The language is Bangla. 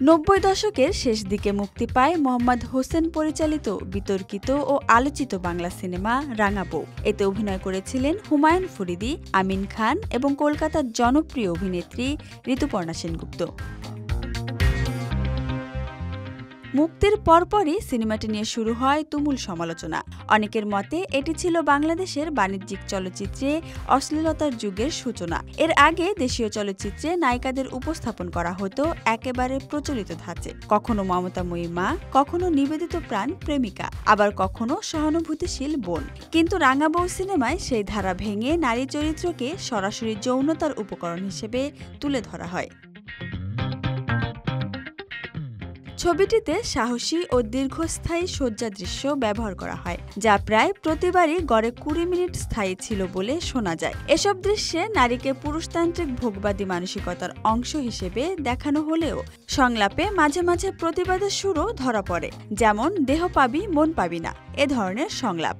৯০ দশকের শেষ দিকে মুক্তি পায় মোহাম্মদ হোসেন পরিচালিত বিতর্কিত ও আলোচিত বাংলা সিনেমা রাঙা বউ। এতে অভিনয় করেছিলেন হুমায়ুন ফরিদী, আমিন খান এবং কলকাতার জনপ্রিয় অভিনেত্রী ঋতুপর্ণা সেনগুপ্ত। মুক্তির পরপরই সিনেমাটি নিয়ে শুরু হয় তুমুল সমালোচনা। অনেকের মতে এটি ছিল বাংলাদেশের বাণিজ্যিক চলচ্চিত্রে অশ্লীলতার যুগের সূচনা। এর আগে দেশীয় চলচ্চিত্রে নায়িকাদের উপস্থাপন করা হতো একেবারে প্রচলিত ধাঁচে, কখনো মমতাময়ী মা, কখনো নিবেদিত প্রাণ প্রেমিকা, আবার কখনো সহানুভূতিশীল বোন। কিন্তু রাঙা বউ সিনেমায় সেই ধারা ভেঙে নারী চরিত্রকে সরাসরি যৌনতার উপকরণ হিসেবে তুলে ধরা হয়। ছবিটিতে সাহসী ও দীর্ঘস্থায়ী শয্যা দৃশ্য ব্যবহার করা হয়, যা প্রায় প্রতিবারই গড়ে ২০ মিনিট স্থায়ী ছিল বলে শোনা যায়। এসব দৃশ্যে নারীকে পুরুষতান্ত্রিক ভোগবাদী মানসিকতার অংশ হিসেবে দেখানো হলেও সংলাপে মাঝে মাঝে প্রতিবাদের সুরও ধরা পড়ে, যেমন দেহ পাবি মন পাবি না এ ধরনের সংলাপ।